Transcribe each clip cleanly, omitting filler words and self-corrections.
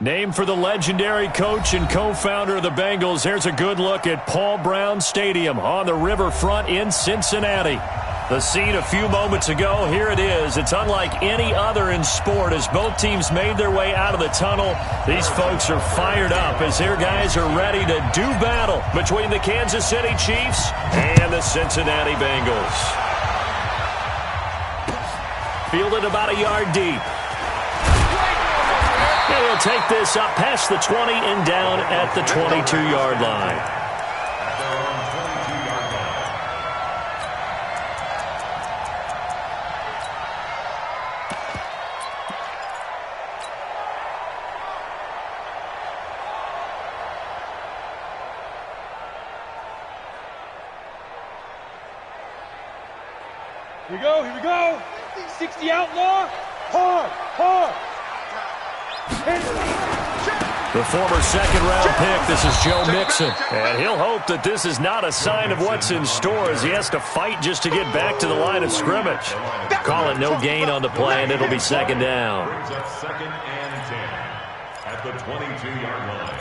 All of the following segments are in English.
Named for the legendary coach and co-founder of the Bengals, here's a good look at Paul Brown Stadium on the riverfront in Cincinnati. The scene a few moments ago, here it is. It's unlike any other in sport as both teams made their way out of the tunnel. These folks are fired up as their guys are ready to do battle between the Kansas City Chiefs and the Cincinnati Bengals. Fielded about a yard deep. And he'll take this up past the 20 and down at the 22-yard line. Here we go. 60 outlaw. Hard. The former second-round pick, this is Joe Mixon. And he'll hope that this is not a sign of what's in store as he has to fight just to get back to the line of scrimmage. Call it no gain on the play, and it'll be second down. Second and 10 at the 22-yard line.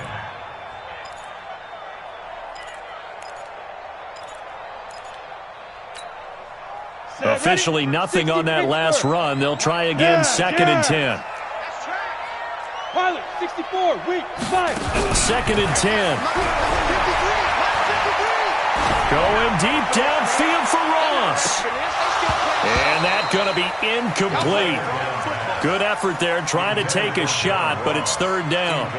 Officially nothing on that last run. They'll try again, second and 10. Pilot, 64, weak, 5. Second and 10. Going deep downfield for Ross. And that's going to be incomplete. Good effort there, trying to take a shot, but it's third down.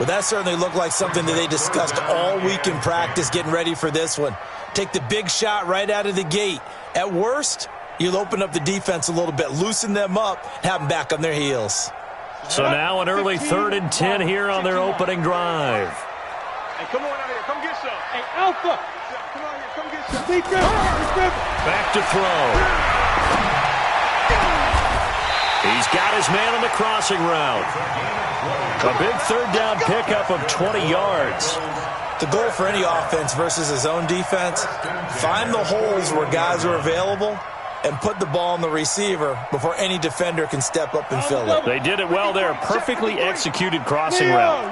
Well, that certainly looked like something that they discussed all week in practice, getting ready for this one. Take the big shot right out of the gate. At worst, you'll open up the defense a little bit, loosen them up, have them back on their heels. So now an early third and 10 here on their opening drive. Hey, come on out here. Come get some. Hey, Alpha. Come on here. Come get some. Back to throw. He's got his man on the crossing route. A big third down pickup of 20 yards. The goal for any offense versus his own defense, find the holes where guys are available and put the ball on the receiver before any defender can step up and fill it. They did it well there. Perfectly executed crossing route.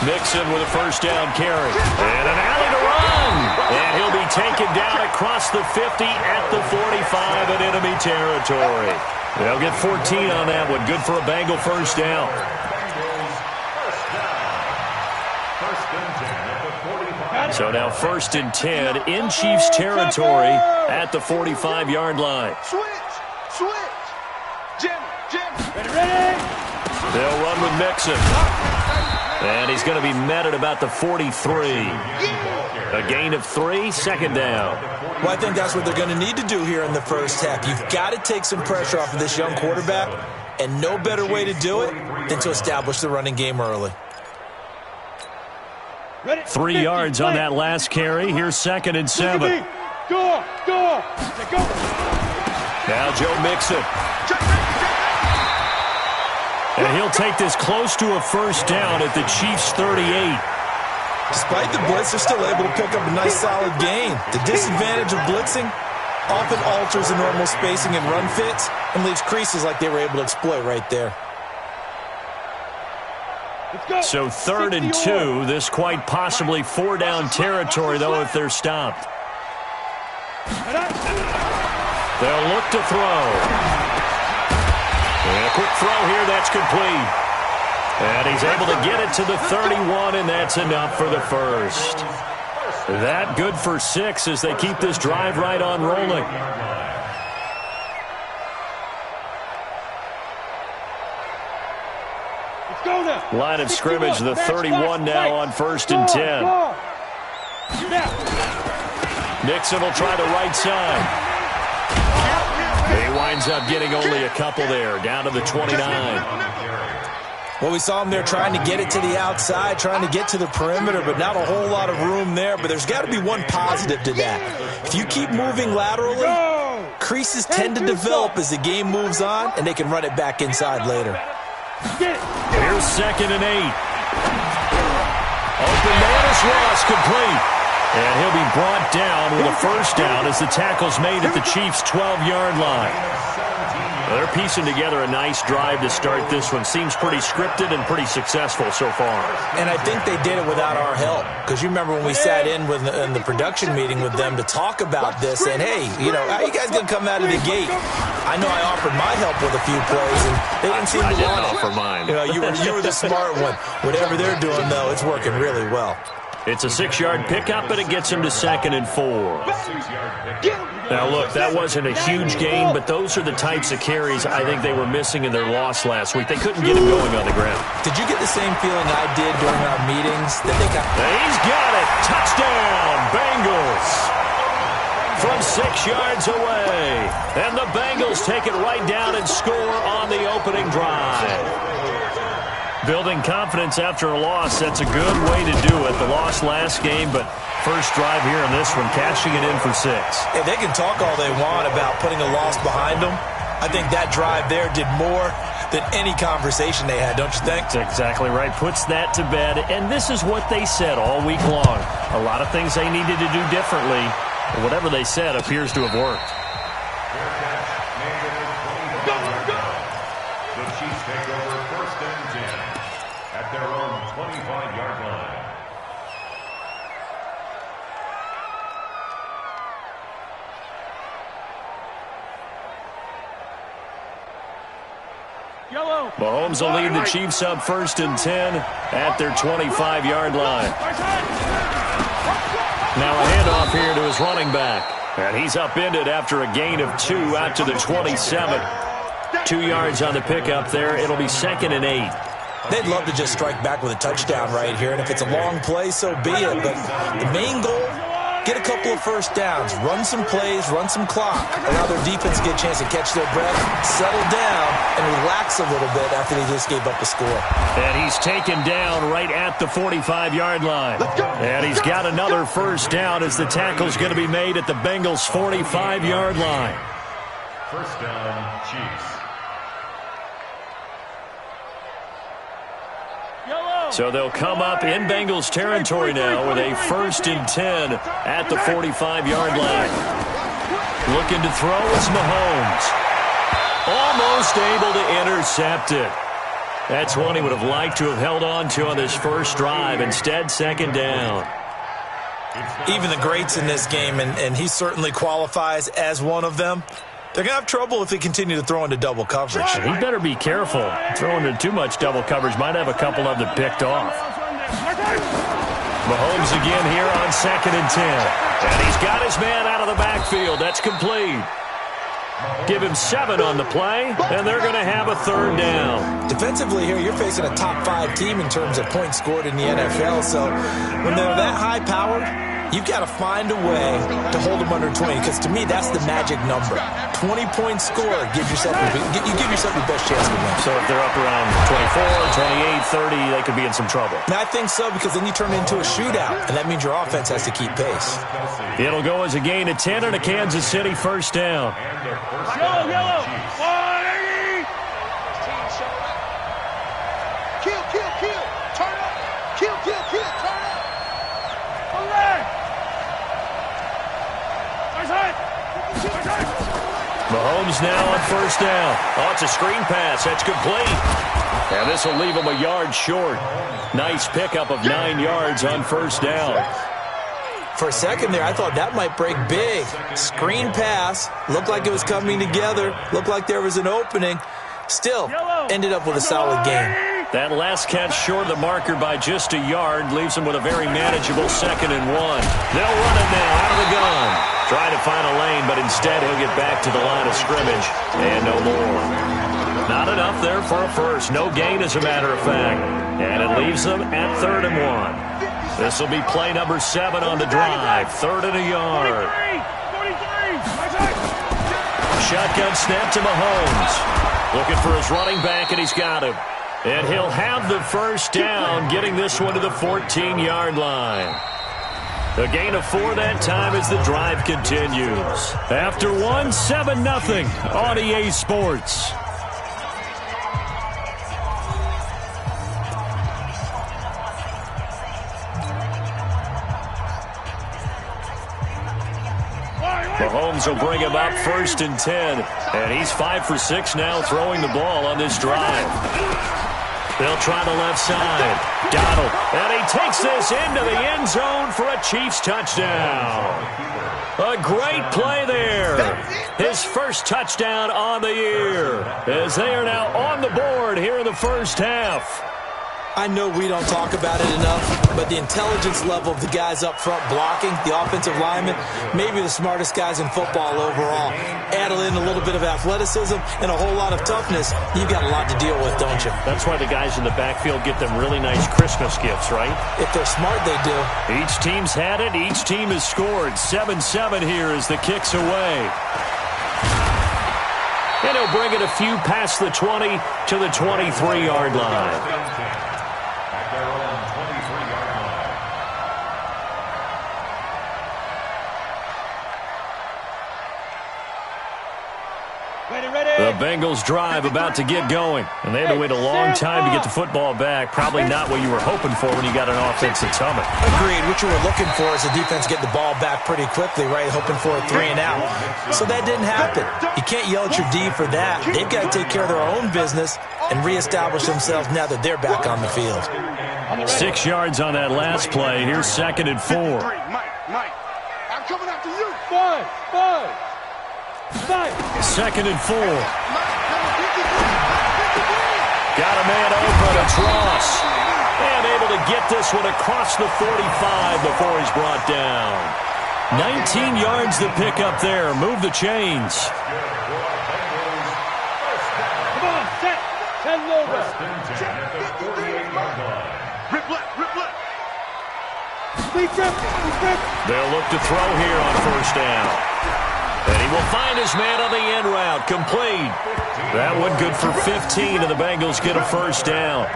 Mixon with a first down carry. And an alley to run. And he'll be taken down across the 50 at the 45 in enemy territory. They'll get 14 on that one. Good for a Bengal first down. So now first and 10 in Chiefs territory at the 45-yard line. Switch. Jim. Ready. They'll run with Mixon. And he's going to be met at about the 43. A gain of 3, second down. Well, I think that's what they're going to need to do here in the first half. You've got to take some pressure off of this young quarterback, and no better way to do it than to establish the running game early. 3 yards on that last carry. Here's second and 7. Go. Now Joe Mixon. And he'll take this close to a first down at the Chiefs' 38. Despite the blitz, they're still able to pick up a nice solid gain. The disadvantage of blitzing often alters the normal spacing and run fits and leaves creases like they were able to exploit right there. So third and 2, this quite possibly 4-down territory, though, if they're stopped. They'll look to throw. And a quick throw here, that's complete. And he's able to get it to the 31, and that's enough for the first. That good for 6 as they keep this drive right on rolling. Line of scrimmage, the 31 now on first and 10. Nixon will try the right side. He winds up getting only a couple there, down to the 29. Well, we saw him there trying to get it to the outside, trying to get to the perimeter, but not a whole lot of room there. But there's got to be one positive to that. If you keep moving laterally, creases tend to develop as the game moves on, and they can run it back inside later. Here's second and 8. Open man is Ross, complete. And he'll be brought down with a first down as the tackle's made at the Chiefs' 12-yard line. They're piecing together a nice drive to start this one. Seems pretty scripted and pretty successful so far. And I think they did it without our help. Because you remember when we sat in the production meeting with them to talk about this, and hey, you know, how you guys going to come out of the gate? I know I offered my help with a few plays, and they didn't seem to want it. I didn't offer mine. You know, you were the smart one. Whatever they're doing, though, it's working really well. It's a 6-yard pickup, but it gets him to 2nd and 4. Now, look, that wasn't a huge gain, but those are the types of carries I think they were missing in their loss last week. They couldn't get him going on the ground. Did you get the same feeling I did during our meetings? That they got? He's got it. Touchdown, Bengals. From 6 yards away. And the Bengals take it right down and score on the opening drive. Building confidence after a loss, that's a good way to do it. The loss last game, but first drive here in this one, cashing it in for 6. Hey, they can talk all they want about putting a loss behind them. I think that drive there did more than any conversation they had, don't you think? That's exactly right. Puts that to bed, and this is what they said all week long. A lot of things they needed to do differently, but whatever they said appears to have worked. The Chiefs take over 1st and 10 at their own 25-yard line. Yellow. Mahomes will lead the Chiefs up 1st and 10 at their 25-yard line. Now a handoff here to his running back. And he's upended after a gain of 2 out to the 27. 2 yards on the pickup there. It'll be 2nd and 8. They'd love to just strike back with a touchdown right here, and if it's a long play, so be it. But the main goal, get a couple of first downs, run some plays, run some clock, allow their defense to get a chance to catch their breath, settle down, and relax a little bit after they just gave up a score. And he's taken down right at the 45-yard line. And he's got another first down as the tackle's going to be made at the Bengals' 45-yard line. First down, Chiefs. So they'll come up in Bengals territory now with a 1st and 10 at the 45-yard line. Looking to throw is Mahomes. Almost able to intercept it. That's one he would have liked to have held on to on this first drive. Instead, 2nd down. Even the greats in this game, and he certainly qualifies as one of them, they're going to have trouble if they continue to throw into double coverage. He better be careful. Throwing into too much double coverage might have a couple of them picked off. Mahomes again here on 2nd and 10. And he's got his man out of the backfield. That's complete. Give him 7 on the play, and they're going to have a 3rd down. Defensively here, you're facing a top-5 team in terms of points scored in the NFL. So when they're that high-powered, you've got to find a way to hold them under 20, because to me, that's the magic number. 20-point score gives yourself you give yourself the best chance to win. So if they're up around 24, 28, 30, they could be in some trouble. And I think so, because then you turn it into a shootout, and that means your offense has to keep pace. It'll go as a gain of 10 and a Kansas City first down. Yellow. 180. Kill. Turn up. Kill. Turn up. Mahomes now on first down. Oh, it's a screen pass. That's complete. And this will leave him a yard short. Nice pickup of 9 yards on first down. For a second there, I thought that might break big. Screen pass. Looked like it was coming together. Looked like there was an opening. Still, ended up with a solid game. That last catch short of the marker by just a yard leaves him with a very manageable 2nd and 1. They'll run it now out of the gun. Try to find a lane, but instead he'll get back to the line of scrimmage and no more. Not enough there for a first. No gain, as a matter of fact. And it leaves them at 3rd and 1. This will be play number 7 on the drive. 3rd and a yard. Shotgun snap to Mahomes. Looking for his running back, and he's got him. And he'll have the first down, getting this one to the 14-yard line. A gain of 4 that time as the drive continues. After 1, 7-0 on EA Sports. Mahomes Rams will bring him up 1st and 10. And he's 5 for 6 now throwing the ball on this drive. They'll try the left side. Donald. And he takes this into the end zone for a Chiefs touchdown. A great play there. His first touchdown on the year as they are now on the board here in the first half. I know we don't talk about it enough, but the intelligence level of the guys up front blocking, the offensive linemen, maybe the smartest guys in football overall. Add in a little bit of athleticism and a whole lot of toughness, you've got a lot to deal with, don't you? That's why the guys in the backfield get them really nice Christmas gifts, right? If they're smart, they do. Each team's had it. Each team has scored. 7-7 here as the kick's away. And he'll bring it a few past the 20 to the 23-yard line. The Bengals drive about to get going, and they had to wait a long time to get the football back. Probably not what you were hoping for when you got an offense that's humming. Agreed. What you were looking for is the defense getting the ball back pretty quickly, right? Hoping for a 3 and out. So that didn't happen. You can't yell at your D for that. They've got to take care of their own business and reestablish themselves now that they're back on the field. 6 yards on that last play. Here's 2nd and 4. Mike, I'm coming after you. 5. 2nd and 4. Got a man open. It's Ross. And able to get this one across the 45 before he's brought down. 19 yards to pick up there. Move the chains. Come on, set. 10 over. Rip left. They'll look to throw here on 1st down. And he will find his man on the end route. Complete. That one good for 15, and the Bengals get a 1st down.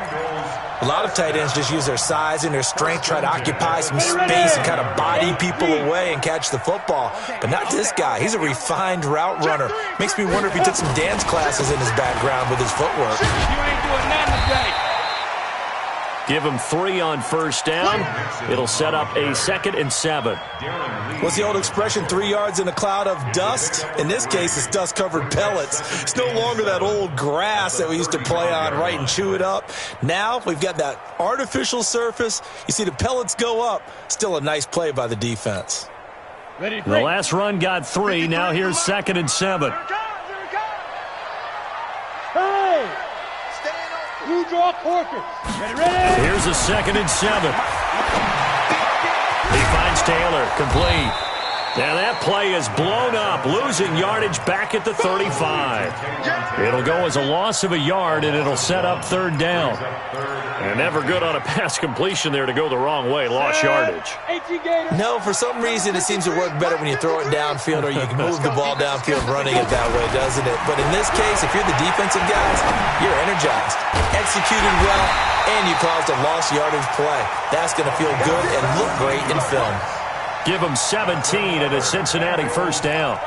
A lot of tight ends just use their size and their strength, try to occupy some space and kind of body people away and catch the football. But not this guy. He's a refined route runner. Makes me wonder if he took some dance classes in his background with his footwork. You ain't doing nothing today. Give him 3 on 1st down. It'll set up a 2nd and 7. What's the old expression, 3 yards in a cloud of dust? In this case, it's dust-covered pellets. It's no longer that old grass that we used to play on, right, and chew it up. Now we've got that artificial surface. You see the pellets go up. Still a nice play by the defense. The last run got 3. Now here's 2nd and 7. Hey! You draw Corker. Ready? Here's a 2nd and 7. He finds Taylor. Complete. Now that play is blown up, losing yardage back at the 35. It'll go as a loss of a yard, and it'll set up 3rd down. And never good on a pass completion there to go the wrong way. Lost yardage. No, for some reason it seems to work better when you throw it downfield or you can move the ball downfield running it that way, doesn't it? But in this case, if you're the defensive guys, you're energized, executed well, and you caused a lost yardage play. That's going to feel good and look great in film. Give them 17 at a Cincinnati 1st down.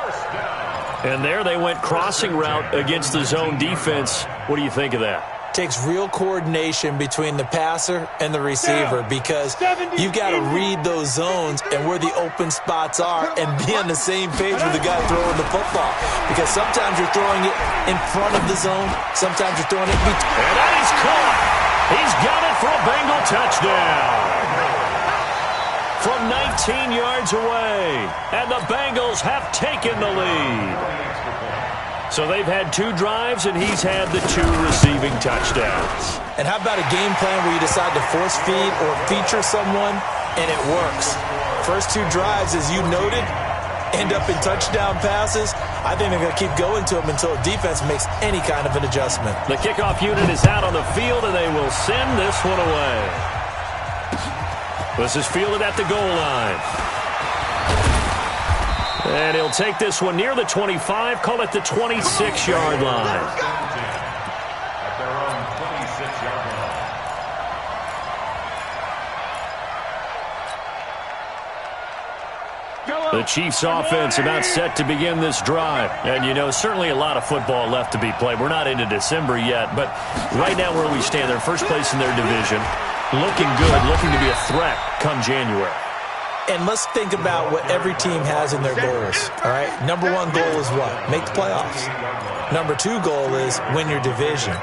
And there they went crossing route against the zone defense. What do you think of that? Takes real coordination between the passer and the receiver because you've got to read those zones and where the open spots are and be on the same page with the guy throwing the football. Because sometimes you're throwing it in front of the zone, sometimes you're throwing it between. And that is caught. He's got it for a Bengal touchdown. From 19 yards away, and the Bengals have taken the lead. So they've had 2 drives, and he's had the 2 receiving touchdowns. And how about a game plan where you decide to force feed or feature someone, and it works? First 2 drives, as you noted, end up in touchdown passes. I think they're going to keep going to them until defense makes any kind of an adjustment. The kickoff unit is out on the field, and they will send this one away. This is fielded at the goal line. And he'll take this one near the 25, call it the 26-yard line. At their own 26-yard line. The Chiefs offense about set to begin this drive. And, you know, certainly a lot of football left to be played. We're not into December yet, but right now where we stand, they're first place in their division. Looking good, looking to be a threat come January. And let's think about what every team has in their goals, all right? Number one goal is what? Make the playoffs. Number two goal is win your division.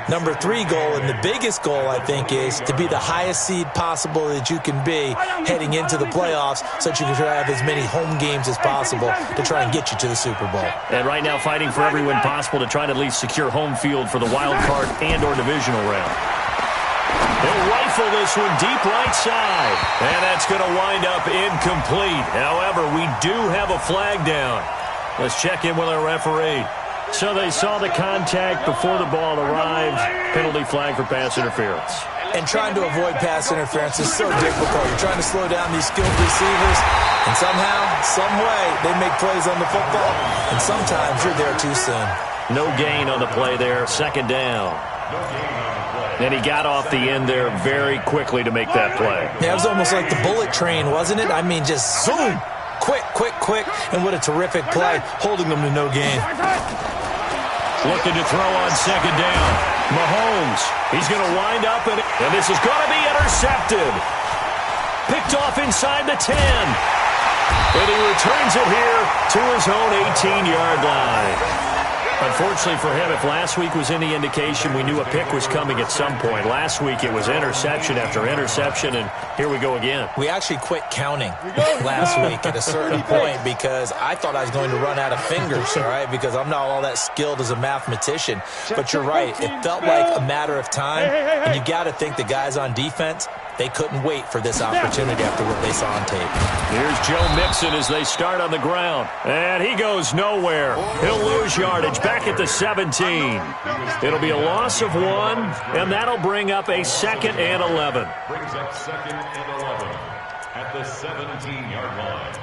Number three goal, and the biggest goal, I think, is to be the highest seed possible that you can be heading into the playoffs so that you can try to have as many home games as possible to try and get you to the Super Bowl. And right now fighting for every win possible to try to at least secure home field for the wild card and or divisional round. He'll rifle this one deep right side. And that's going to wind up incomplete. However, we do have a flag down. Let's check in with our referee. So they saw the contact before the ball arrived. Penalty flag for pass interference. And trying to avoid pass interference is so difficult. You're trying to slow down these skilled receivers, and somehow, some way, they make plays on the football, and sometimes you're there too soon. No gain on the play there. Second down. And he got off the end there very quickly to make that play. Yeah, it was almost like the bullet train, wasn't it? I mean, just zoom. Quick, quick, quick. And what a terrific play, holding them to no gain. Looking to throw on second down. Mahomes, he's going to wind up, and this is going to be intercepted. Picked off inside the 10. And he returns it here to his own 18-yard line. Unfortunately for him, if last week was any indication, we knew a pick was coming at some point. Last week it was interception after interception, and here we go again. We actually quit counting last week at a certain point because I thought I was going to run out of fingers, all right, because I'm not all that skilled as a mathematician. But you're right. It felt like a matter of time, and you got to think the guys on defense, they couldn't wait for this opportunity after what they saw on tape. Here's Joe Mixon as they start on the ground. And he goes nowhere. He'll lose yardage back at the 17. It'll be a loss of 1, and that'll bring up a 2nd and 11. Brings up 2nd and 11 at the 17-yard line.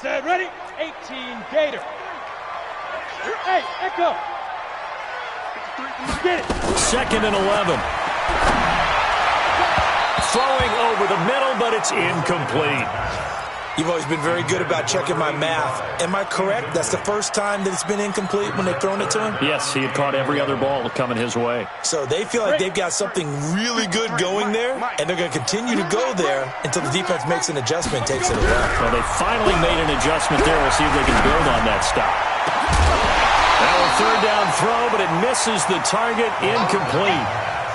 Set, ready? 18, Gator. Hey, Echo. Get it. 2nd and 11. Throwing over the middle, but it's incomplete. You've always been very good about checking my math. Am I correct? That's the first time that it's been incomplete when they've thrown it to him? Yes, he had caught every other ball coming his way. So they feel like they've got something really good going there, and they're going to continue to go there until the defense makes an adjustment and takes it away. Well, they finally made an adjustment there. We'll see if they can build on that stop. Now a 3rd down throw, but it misses the target, incomplete.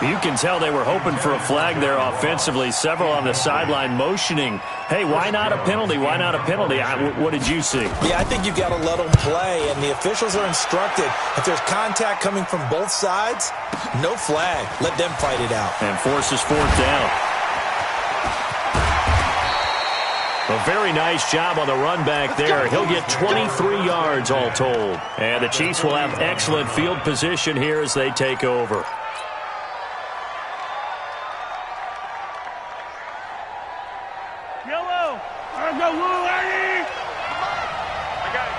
You can tell they were hoping for a flag there offensively. Several on the sideline motioning, hey, why not a penalty? Why not a penalty? What did you see? Yeah, I think you've got to let them play, and the officials are instructed. If there's contact coming from both sides, no flag. Let them fight it out. And forces 4th down. A very nice job on the run back there. He'll get 23 yards all told. And the Chiefs will have excellent field position here as they take over. Yellow. I got it.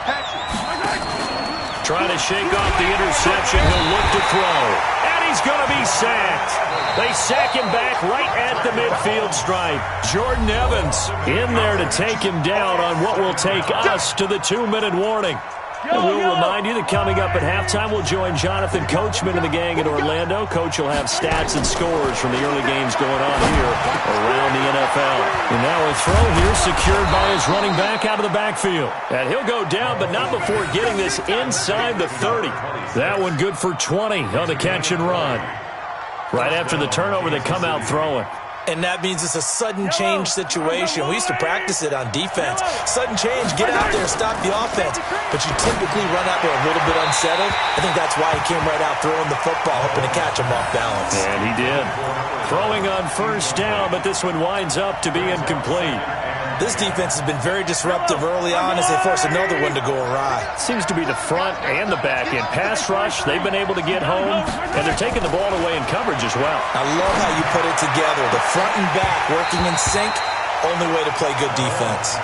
Patch it. Trying to shake off the interception. He'll look to throw. And he's going to be sacked. They sack him back right at the midfield stripe. Jordan Evans in there to take him down on what will take us to the 2-minute warning. And we'll remind you that coming up at halftime, we'll join Jonathan Coachman and the gang in Orlando. Coach will have stats and scores from the early games going on here around the NFL. And now a throw here secured by his running back out of the backfield. And he'll go down, but not before getting this inside the 30. That one good for 20 on the catch and run. Right after the turnover, they come out throwing. And that means it's a sudden change situation. We used to practice it on defense. Sudden change, get out there, stop the offense. But you typically run out there a little bit unsettled. I think that's why he came right out throwing the football, hoping to catch him off balance. And he did. Throwing on 1st down, but this one winds up to be incomplete. This defense has been very disruptive early on as they force another one to go awry. Seems to be the front and the back end. Pass rush, they've been able to get home, and they're taking the ball away in coverage as well. I love how you put it together. The front and back working in sync, only way to play good defense.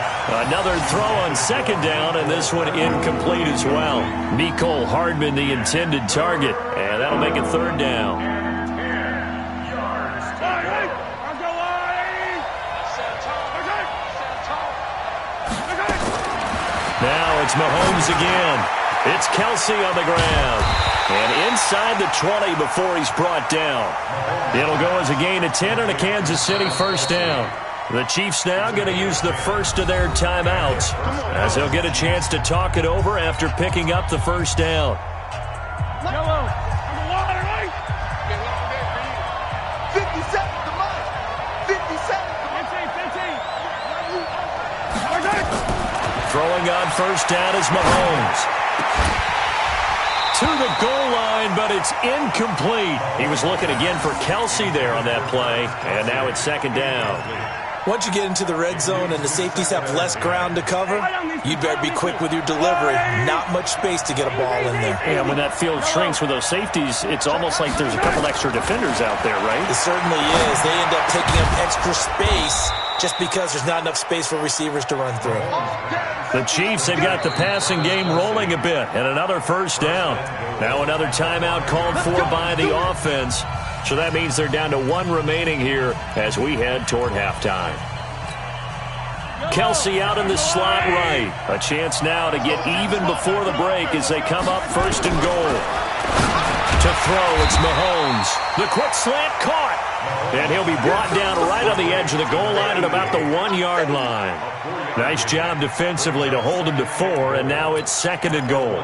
Another throw on 2nd down, and this one incomplete as well. Mecole Hardman, the intended target, and that'll make it 3rd down. Now a it's Mahomes again. It's Kelsey on the ground. And inside the 20 before he's brought down. It'll go as a gain of 10 and a Kansas City first down. The Chiefs now going to use the first of their timeouts as they'll get a chance to talk it over after picking up the first down. Yellow. 50 seconds to mine. 50 seconds to mine. 15. Throwing on first down is Mahomes. To the goal line, but it's incomplete. He was looking again for Kelsey there on that play, and now it's second down. Once you get into the red zone and the safeties have less ground to cover, you'd better be quick with your delivery. Not much space to get a ball in there. And when that field shrinks with those safeties, it's almost like there's a couple extra defenders out there, right? It certainly is. They end up taking up extra space just because there's not enough space for receivers to run through. The Chiefs have got the passing game rolling a bit, and another first down. Now another timeout called for by the offense. So that means they're down to one remaining here as we head toward halftime. Kelsey out in the slot right. A chance now to get even before the break as they come up first and goal. To throw, it's Mahomes. The quick slant caught. And he'll be brought down right on the edge of the goal line at about the 1-yard line. Nice job defensively to hold him to 4, and now it's second and goal.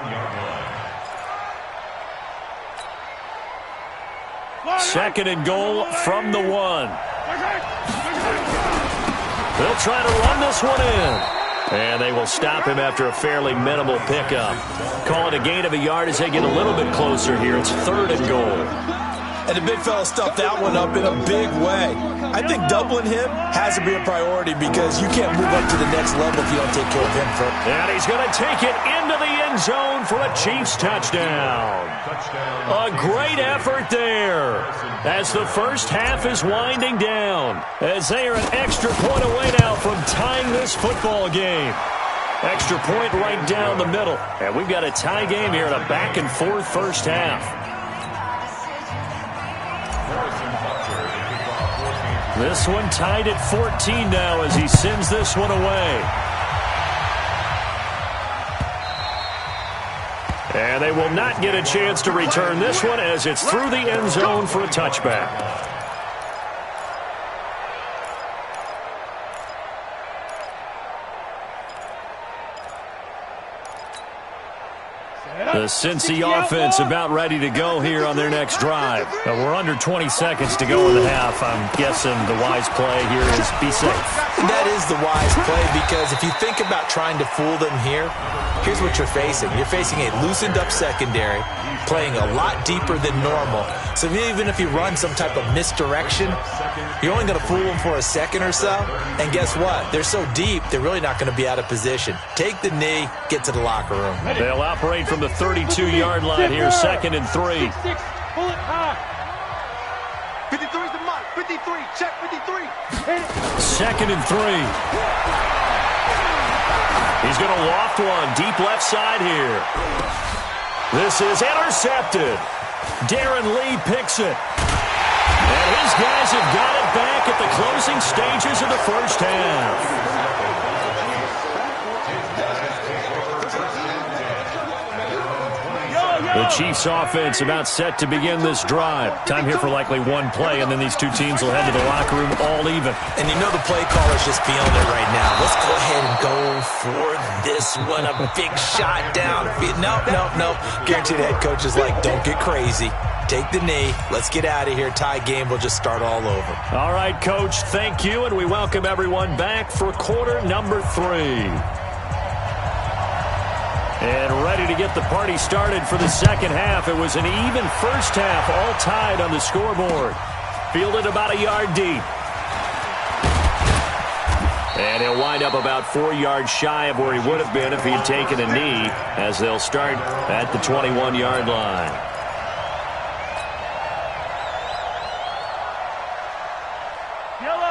Second and goal from the 1. They'll try to run this one in. And they will stop him after a fairly minimal pickup. Call it a gain of a yard as they get a little bit closer here. It's third and goal. And the big fella stuffed that one up in a big way. I think doubling him has to be a priority because you can't move up to the next level if you don't take care of him first. And he's going to take it into the end zone for a Chiefs touchdown. A great effort there as the first half is winding down, as they are an extra point away now from tying this football game. Extra point right down the middle. And we've got a tie game here in a back-and-forth first half. This one tied at 14 now as he sends this one away. And they will not get a chance to return this one as it's through the end zone for a touchback. The Cincy offense about ready to go here on their next drive. We're under 20 seconds to go in the half. I'm guessing the wise play here is be safe. That is the wise play because if you think about trying to fool them here, here's what you're facing. You're facing a loosened up secondary, playing a lot deeper than normal. So even if you run some type of misdirection, you're only going to fool them for a second or so. And guess what? They're so deep, they're really not going to be out of position. Take the knee, get to the locker room. They'll operate from the 32-yard line here, second and 3. 53 is the mark. 53. Check 53. Second and 3. He's going to loft one deep left side here. This is intercepted. Darren Lee picks it. And his guys have got it back at the closing stages of the first half. The Chiefs offense about set to begin this drive. Time here for likely one play, and then these two teams will head to the locker room all even. And you know the play caller's just feeling it right now. Let's go ahead and go for this one. A big shot down. No. Guaranteed the head coach is like, don't get crazy. Take the knee. Let's get out of here. Tie game will just start all over. All right, Coach, thank you, and we welcome everyone back for quarter number 3. And ready to get the party started for the second half. It was an even first half, all tied on the scoreboard. Fielded about a yard deep. And he'll wind up about 4 yards shy of where he would have been if he had taken a knee, as they'll start at the 21-yard line.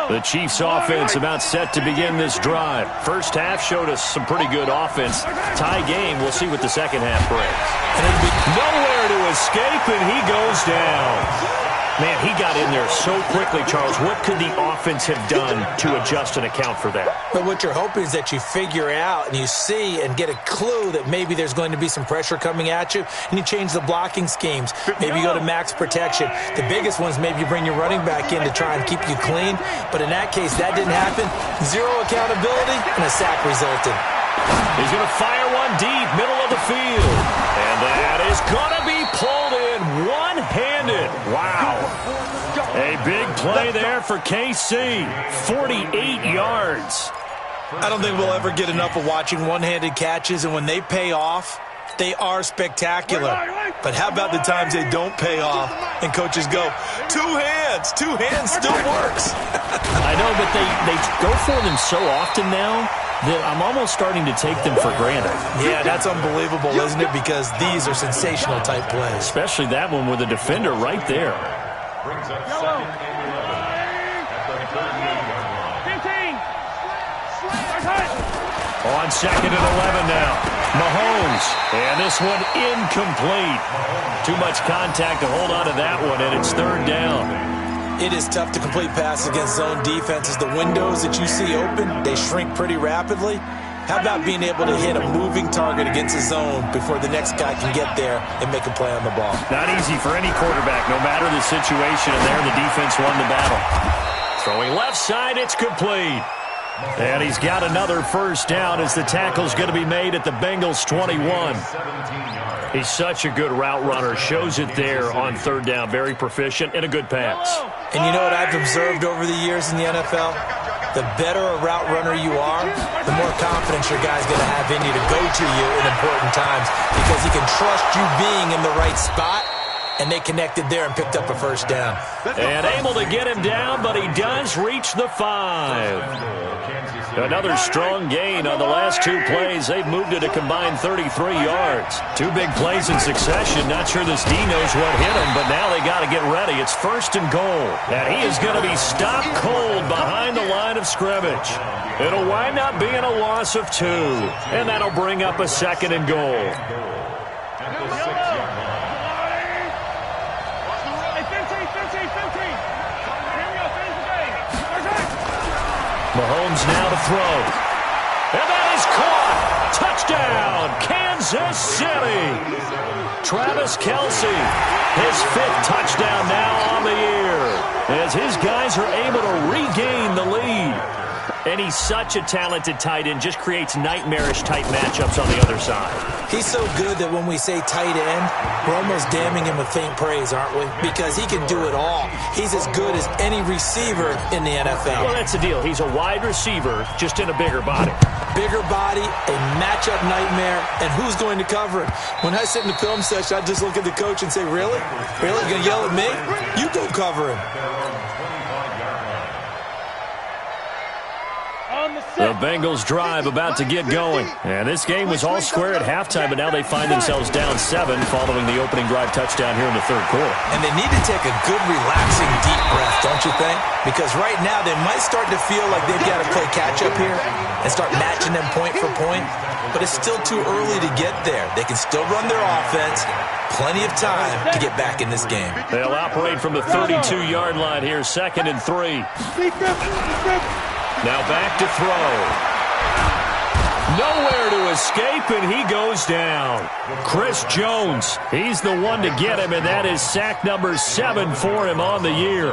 The Chiefs offense about set to begin this drive. First half showed us some pretty good offense. Tie game, we'll see what the second half brings. And it'll be nowhere to escape, and he goes down. Man, he got in there so quickly, Charles. What could the offense have done to adjust and account for that? But what you're hoping is that you figure out and you see and get a clue that maybe there's going to be some pressure coming at you, and you change the blocking schemes. Maybe you go to max protection. The biggest one is maybe you bring your running back in to try and keep you clean. But in that case, that didn't happen. Zero accountability, and a sack resulted. He's going to fire one deep, middle of the field. And that is going to be pulled in one-handed. Wow. A big play there for KC. 48 yards. I don't think we'll ever get enough of watching one-handed catches, and when they pay off, they are spectacular. But how about the times they don't pay off and coaches go, two hands still works. I know, but they go for them so often now that I'm almost starting to take them for granted. Yeah, that's unbelievable, isn't it? Because these are sensational type plays. Especially that one with the defender right there. Brings up 2nd and 11 at the 38-yard line. 15. On 2nd and 11 now. Mahomes. And this one incomplete. Too much contact to hold on to that one, and it's 3rd down. It is tough to complete passes against zone defenses. The windows that you see open, they shrink pretty rapidly. How about being able to hit a moving target against a zone before the next guy can get there and make a play on the ball? Not easy for any quarterback, no matter the situation, and there the defense won the battle. Throwing left side, it's complete. And he's got another 1st down as the tackle's going to be made at the Bengals 21. He's such a good route runner. Shows it there on 3rd down. Very proficient and a good pass. And you know what I've observed over the years in the NFL? The better a route runner you are, the more confidence your guy's going to have in you to go to you in important times because he can trust you being in the right spot, and they connected there and picked up a 1st down. And able to get him down, but he does reach the 5. Another strong gain on the last 2 plays. They've moved it a combined 33 yards. 2 big plays in succession. Not sure this D knows what hit him, but now they got to get ready. It's 1st and goal. And he is going to be stopped cold behind the line of scrimmage. It'll wind up being a loss of 2. And that'll bring up a 2nd and goal. At the 6-yard line. Mahomes now to throw. And that is caught. Touchdown, Kansas City. Travis Kelce, his 5th touchdown now on the year, as his guys are able to regain the lead. And he's such a talented tight end, just creates nightmarish-type matchups on the other side. He's so good that when we say tight end, we're almost damning him with faint praise, aren't we? Because he can do it all. He's as good as any receiver in the NFL. Well, that's the deal. He's a wide receiver, just in a bigger body. Bigger body, a matchup nightmare, and who's going to cover it? When I sit in the film session, I just look at the coach and say, really? Really? You're going to yell at me? You go cover him. The Bengals drive about to get going. And this game was all square at halftime, but now they find themselves down 7 following the opening drive touchdown here in the 3rd quarter. And they need to take a good, relaxing, deep breath, don't you think? Because right now they might start to feel like they've got to play catch-up here and start matching them point for point. But it's still too early to get there. They can still run their offense. Plenty of time to get back in this game. They'll operate from the 32-yard line here, 2nd and 3. Now back to throw. Nowhere to escape, and he goes down. Chris Jones, he's the one to get him, and that is sack number 7 for him on the year.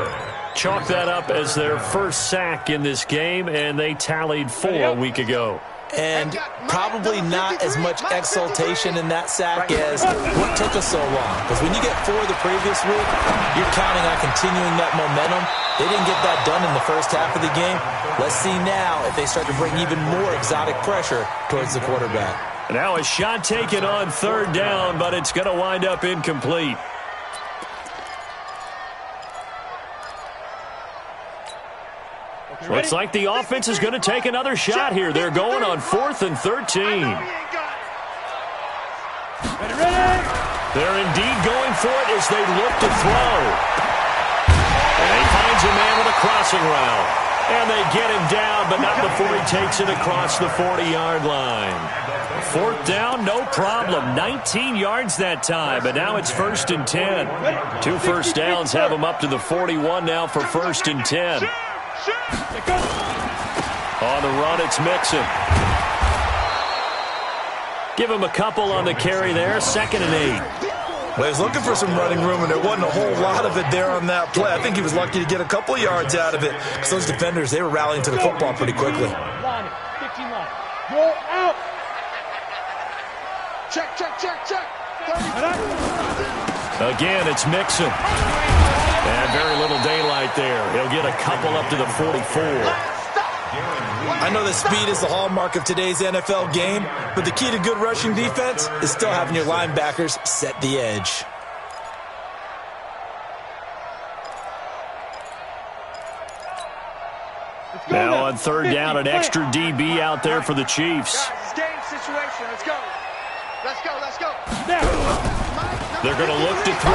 Chalk that up as their 1st sack in this game, and they tallied 4 a week ago. And probably not as much exultation in that sack as what took us so long. Because when you get 4 the previous week, you're counting on continuing that momentum. They didn't get that done in the first half of the game. Let's see now if they start to bring even more exotic pressure towards the quarterback. Now a shot taken on 3rd down, but it's going to wind up incomplete. Looks like the offense is going to take another shot here. They're going on 4th and 13. They're indeed going for it as they look to throw. And he finds a man with a crossing route. And they get him down, but not before he takes it across the 40-yard line. Fourth down, no problem. 19 yards that time, but now it's 1st and 10. 2 first downs have him up to the 41 now for 1st and 10. On the run, it's Mixon. Give him a couple on the carry there, 2nd and 8. Well, he was looking for some running room, and there wasn't a whole lot of it there on that play. I think he was lucky to get a couple of yards out of it, because those defenders, they were rallying to the football pretty quickly. Line it, 15 line. Roll out. Check. Again, it's Mixon. And very little daylight there. He'll get a couple up to the 44. I know that speed is the hallmark of today's NFL game, but the key to good rushing defense is still having your linebackers set the edge. Now on 3rd down, an extra DB out there for the Chiefs. Guys, it's game situation. Let's go. They're going to look to throw.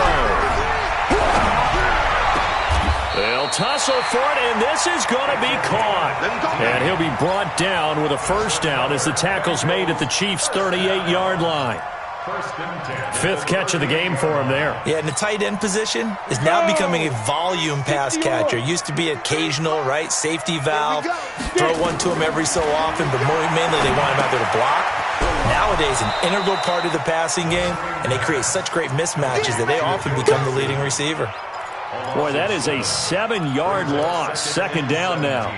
They'll tussle for it, and this is going to be caught. And he'll be brought down with a 1st down as the tackle's made at the Chiefs' 38-yard line. 5th catch of the game for him there. Yeah, and the tight end position is now becoming a volume pass catcher. Used to be occasional, right? Safety valve. Throw one to him every so often, but mainly they want him out there to block. Nowadays, an integral part of the passing game, and they create such great mismatches that they often become the leading receiver. Boy, that is a 7-yard loss. 2nd down now.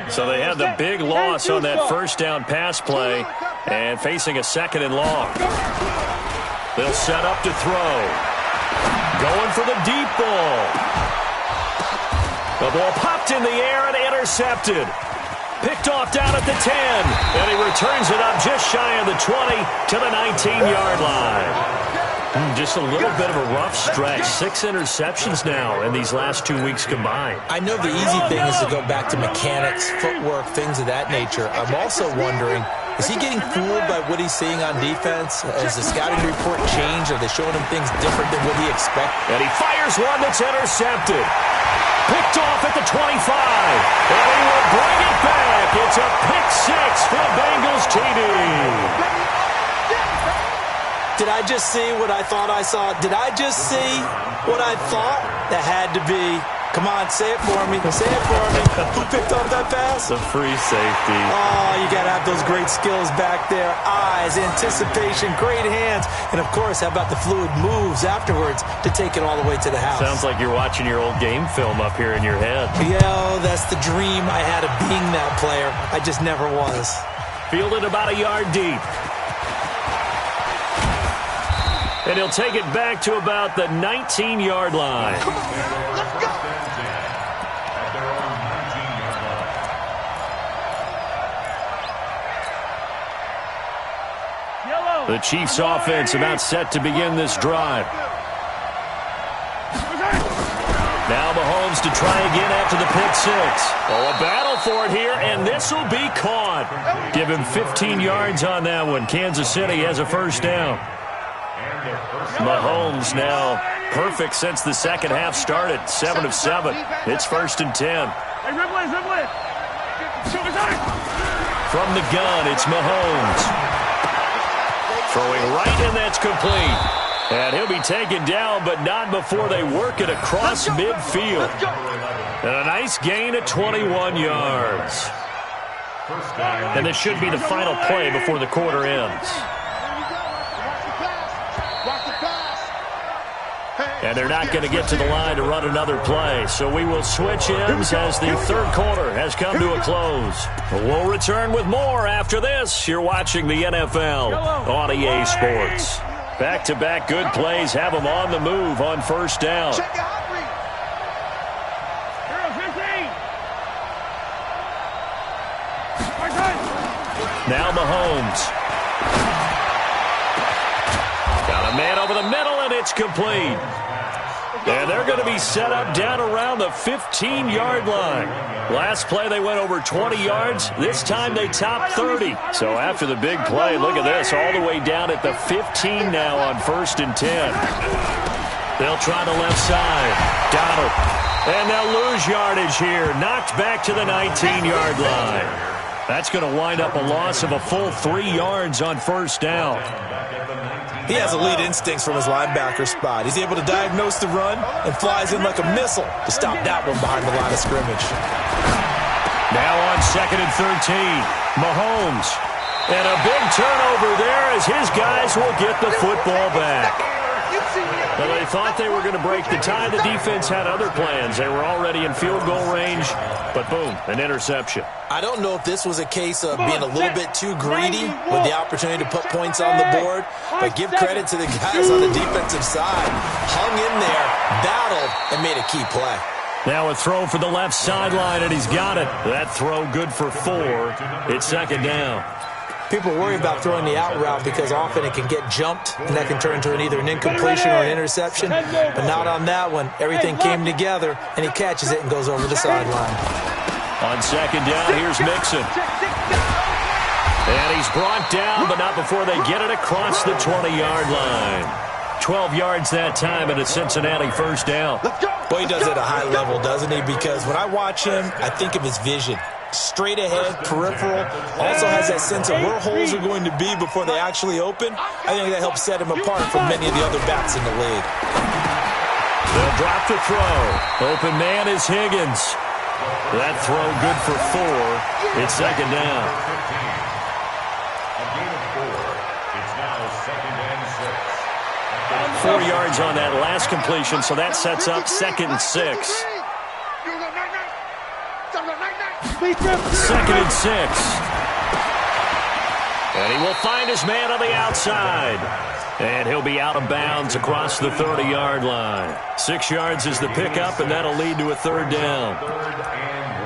So they had the big loss on that 1st down pass play and facing a 2nd and long. They'll set up to throw. Going for the deep ball. The ball popped in the air and intercepted. Picked off down at the 10. And he returns it up just shy of the 20 to the 19-yard line. Just a little bit of a rough stretch. 6 interceptions now in these last 2 weeks combined. I know the easy thing is to go back to mechanics, footwork, things of that nature. I'm also wondering, is he getting fooled by what he's seeing on defense? Has the scouting report changed? Are they showing him things different than what he expected? And he fires one that's intercepted. Picked off at the 25. And he will bring it back. It's a pick 6 for the Bengals TD. Did I just see what I thought I saw? Did I just see what I thought? That had to be. Come on, say it for me. Say it for me. Who picked off that pass? The free safety. Oh, you got to have those great skills back there. Eyes, anticipation, great hands. And, of course, how about the fluid moves afterwards to take it all the way to the house? Sounds like you're watching your old game film up here in your head. Yeah, that's the dream I had of being that player. I just never was. Fielded about a yard deep. And he'll take it back to about the 19-yard line. The Chiefs offense about set to begin this drive. Now Mahomes to try again after the pick 6. Oh, a battle for it here, and this will be caught. Give him 15 yards on that one. Kansas City has a 1st down. Mahomes now perfect since the 2nd half started. 7 of 7. It's 1st and 10. From the gun, it's Mahomes. Throwing right, and that's complete. And he'll be taken down, but not before they work it across midfield. And a nice gain of 21 yards. And this should be the final play before the quarter ends. And they're not going to get to the line to run another play. So we will switch ends as the 3rd quarter has come to a close. We'll return with more after this. You're watching the NFL on EA Sports. Back-to-back good plays have them on the move on 1st down. Now Mahomes. Got a man over the middle, and it's complete. And they're going to be set up down around the 15-yard line. Last play, they went over 20 yards. This time, they topped 30. So after the big play, look at this, all the way down at the 15 now on 1st and 10. They'll try the left side. Donald. And they'll lose yardage here. Knocked back to the 19-yard line. That's going to wind up a loss of a full 3 yards on first down. He has elite instincts from his linebacker spot. He's able to diagnose the run and flies in like a missile to stop that one behind the line of scrimmage. Now on 2nd and 13, Mahomes. And a big turnover there as his guys will get the football back. Well, they thought they were going to break the tie. The defense had other plans. They were already in field goal range, but boom, an interception. I don't know if this was a case of being a little bit too greedy with the opportunity to put points on the board, but give credit to the guys on the defensive side. Hung in there, battled, and made a key play. Now a throw for the left sideline, and he's got it. That throw good for 4. It's 2nd down. People worry about throwing the out route because often it can get jumped, and that can turn into either an incompletion or an interception. But not on that one. Everything came together, and he catches it and goes over the sideline. On 2nd down, here's Mixon. And he's brought down, but not before they get it across the 20-yard line. 12 yards that time, and a Cincinnati first down. Boy, he does it at a high level, doesn't he? Because when I watch him, I think of his vision. Straight ahead, peripheral, also has that sense of where holes are going to be before they actually open. I think that helps set him apart from many of the other backs in the league. They'll drop the throw. Open man is Higgins. That throw good for 4. It's 2nd down. A gain of 4. It's now 2nd and 6. 4 yards on that last completion, so that sets up 2nd and 6. 2nd and 6. And he will find his man on the outside. And he'll be out of bounds across the 30-yard line. 6 yards is the pickup, and that'll lead to a 3rd down. 3rd and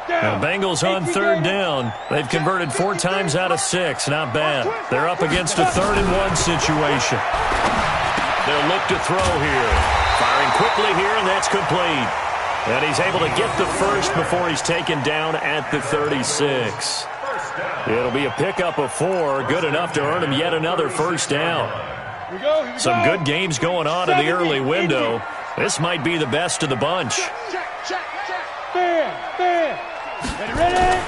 1. Now, Bengals on 3rd down. They've converted 4 times out of 6. Not bad. They're up against a 3rd and 1 situation. They'll look to throw here. Firing quickly here, and that's complete. And he's able to get the first before he's taken down at the 36. It'll be a pickup of 4, good enough to earn him yet another first down. Some good games going on in the early window. This might be the best of the bunch. Ready?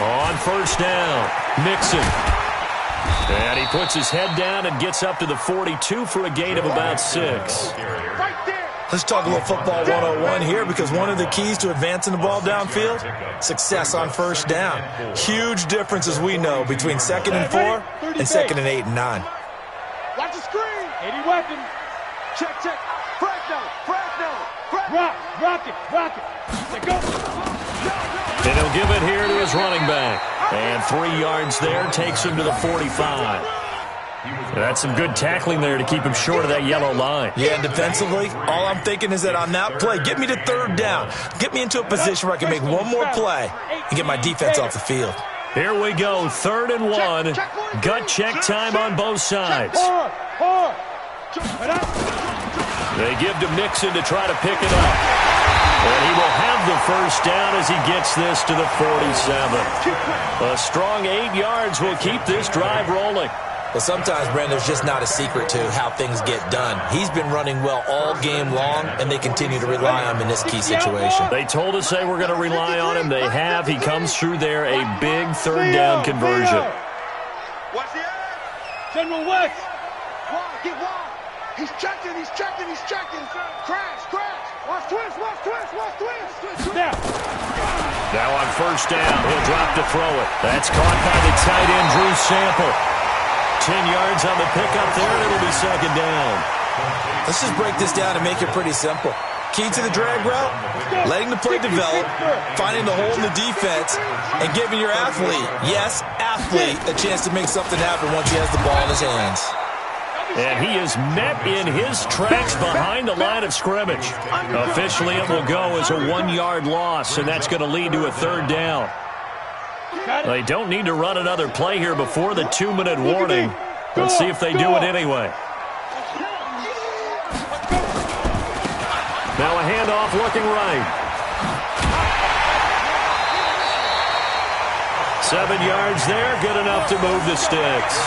On first down, Mixon. And he puts his head down and gets up to the 42 for a gain of about 6. Let's talk a little football 101 here, because one of the keys to advancing the ball downfield, success on first down. Huge difference, as we know, between 2nd and 4 and 2nd and 8 and 9. Watch the screen. 80 weapons. Check. Rock it. Let go. And he'll give it here to his running back. And 3 yards there takes him to the 45. That's some good tackling there to keep him short of that yellow line. Yeah, and defensively, all I'm thinking is that on that play, get me to 3rd down. Get me into a position where I can make one more play and get my defense off the field. Here we go, 3rd and 1. Gut check time on both sides. They give to Mixon to try to pick it up. And he will have the first down as he gets this to the 47. A strong 8 yards will keep this drive rolling. Well, sometimes, Brent, there's just not a secret to how things get done. He's been running well all game long, and they continue to rely on him in this key situation. They told us they were going to rely on him. They have. He comes through there, a big 3rd down conversion. Watch the edge. General West. Get wide. He's checking. Crash. Watch twist. Now on first down, he'll drop to throw it. That's caught by the tight end, Drew Sample. 10 yards on the pickup there, and it'll be 2nd down. Let's just break this down and make it pretty simple. Key to the drag route, letting the play develop, finding the hole in the defense, and giving your athlete, a chance to make something happen once he has the ball in his hands. And he is met in his tracks behind the line of scrimmage. Officially, it will go as a 1-yard loss, and that's going to lead to a 3rd down. They don't need to run another play here before the 2-minute warning. Let's see if they do it anyway. Now a handoff looking right. 7 yards there, good enough to move the sticks.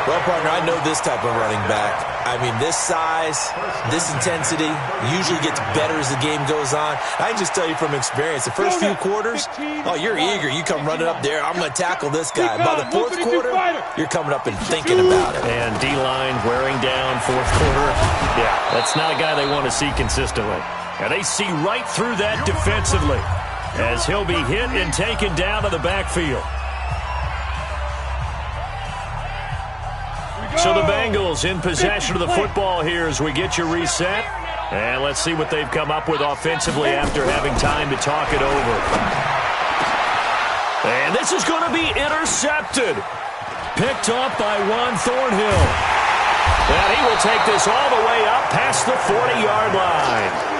Well, partner, I know this type of running back. I mean, this size, this intensity usually gets better as the game goes on. I can just tell you from experience, the first few quarters, oh, you're eager. You come running up there, I'm going to tackle this guy. By the fourth quarter, you're coming up and thinking about it. And D-line wearing down fourth quarter. Yeah, that's not a guy they want to see consistently. And they see right through that defensively as he'll be hit and taken down to the backfield. So the Bengals in possession of the football here as we get you reset. And let's see what they've come up with offensively after having time to talk it over. And this is going to be intercepted. Picked up by Juan Thornhill. And he will take this all the way up past the 40-yard line.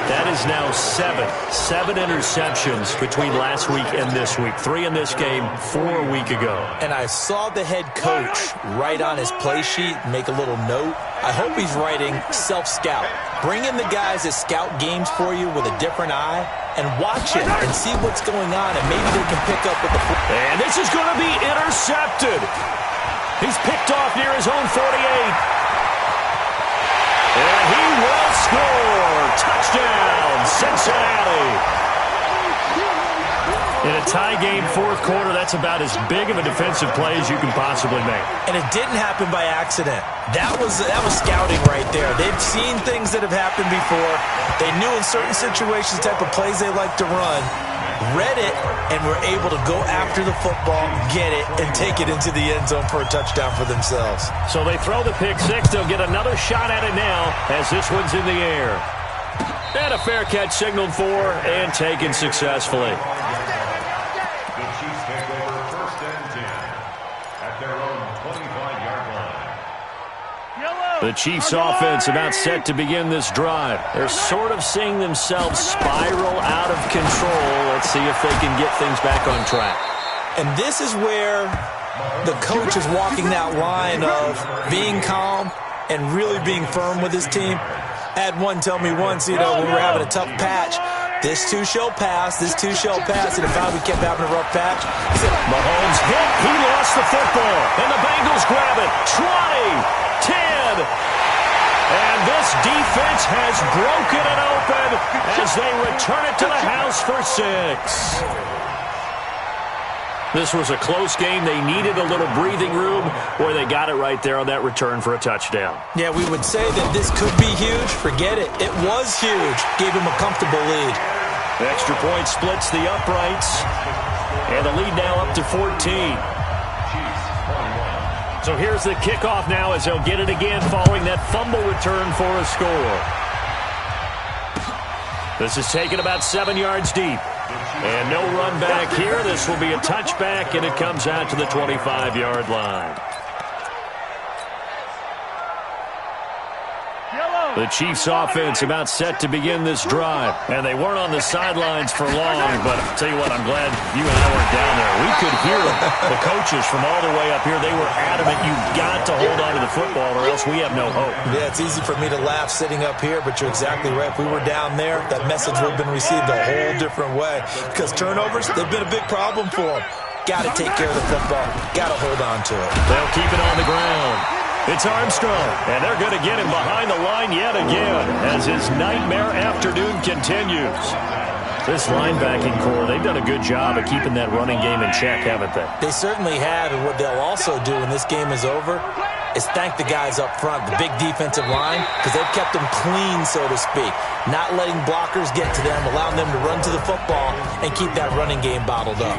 That is now seven interceptions between last week and this week. 3 in this game, 4 a week ago. And I saw the head coach write on his play sheet, make a little note. I hope he's writing self-scout. Bring in the guys that scout games for you with a different eye and watch it and see what's going on, and maybe they can pick up with the... And this is going to be intercepted. He's picked off near his own 48. And he will score. Touchdown, Cincinnati. In a tie game, fourth quarter, that's about as big of a defensive play as you can possibly make. And it didn't happen by accident. That was scouting right there. They've seen things that have happened before. They knew in certain situations the type of plays they like to run, read it, and were able to go after the football, get it, and take it into the end zone for a touchdown for themselves. So they throw the pick six. They'll get another shot at it now as this one's in the air. And a fair catch signaled for and taken successfully. The Chiefs take over 1st and 10 at their own 25-yard line. The Chiefs offense about set to begin this drive. They're sort of seeing themselves spiral out of control. Let's see if they can get things back on track. And this is where the coach is walking that line of being calm and really being firm with his team. I had one tell me once, when we were having a tough patch, this too shall pass, this too shall pass, and if we kept having a rough patch, he said, Mahomes hit, he lost the football, and the Bengals grab it, 20, 10, and this defense has broken it open as they return it to the house for 6. This was a close game. They needed a little breathing room, where they got it right there on that return for a touchdown. Yeah, we would say that this could be huge. Forget it. It was huge. Gave him a comfortable lead. The extra point splits the uprights, and the lead now up to 14. So here's the kickoff now as they'll get it again following that fumble return for a score. This is taken about 7 yards deep. And no run back here. This will be a touchback, and it comes out to the 25-yard line. The Chiefs offense about set to begin this drive. And they weren't on the sidelines for long, but I'll tell you what, I'm glad you and I weren't down there. We could hear the coaches from all the way up here. They were adamant, you've got to hold on to the football or else we have no hope. Yeah, it's easy for me to laugh sitting up here, but you're exactly right. If we were down there, that message would have been received a whole different way. Because turnovers, they've been a big problem for them. Got to take care of the football. Got to hold on to it. They'll keep it on the ground. It's Armstrong, and they're going to get him behind the line yet again as his nightmare afternoon continues. This linebacking core, they've done a good job of keeping that running game in check, haven't they? They certainly have, and what they'll also do when this game is over is thank the guys up front, the big defensive line, because they've kept them clean, so to speak, not letting blockers get to them, allowing them to run to the football and keep that running game bottled up.